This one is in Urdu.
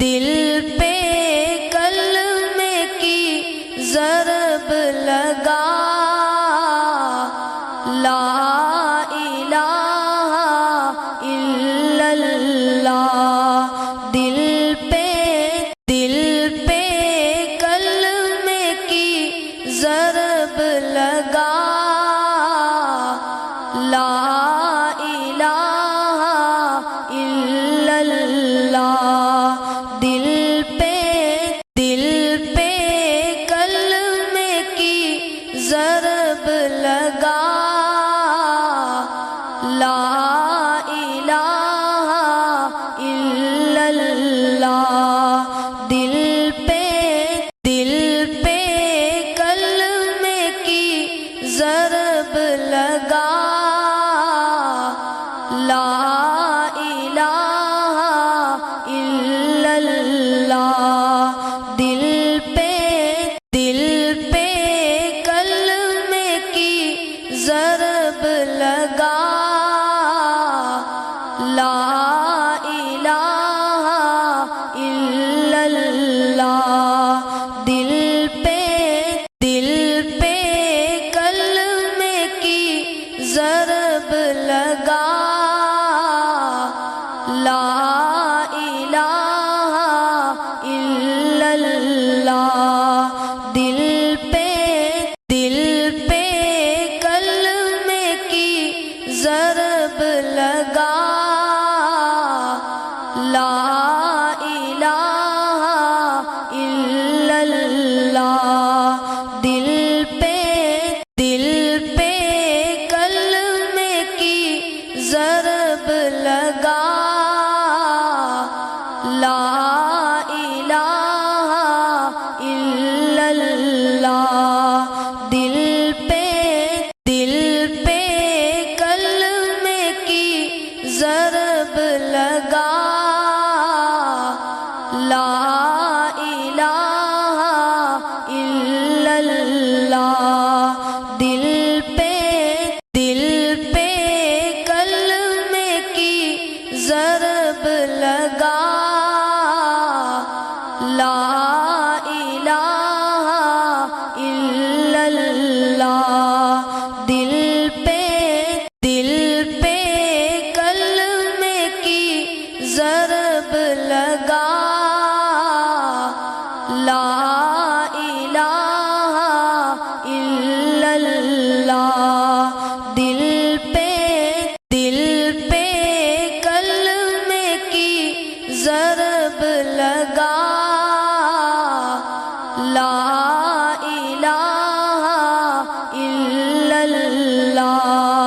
دل پہ کلمے کی ضرب لگا، لا الہ الا اللہ۔ دل پہ کلمے کی ضرب لگا، لا الہ الا اللہ۔ دل پہ کلمے کی ضرب لگا، لا الہ الا اللہ۔ دل پہ کلمے کی ضرب لگا، لا الہ الا اللہ۔ دل پہ کلمے کی ضرب لگا، لا الہ الا اللہ۔ دل پہ کلمے کی ضرب لگا، لا الہ الا اللہ۔ دل پہ کلمے کی ضرب لگا، لا الہ الا اللہ۔ دل پہ کلمے کی ضرب لگا، لا الہ الا اللہ۔ دل پہ کلمے کی ضرب لگا، لا الہ الا اللہ۔ دل پہ کلمے کی ضرب لگا، لا الہ الا اللہ۔ دل پہ کلمے کی ضرب لگا، لا الہ الا اللہ۔ دل پہ کلمے کی ضرب لگا، لا الہ الا اللہ۔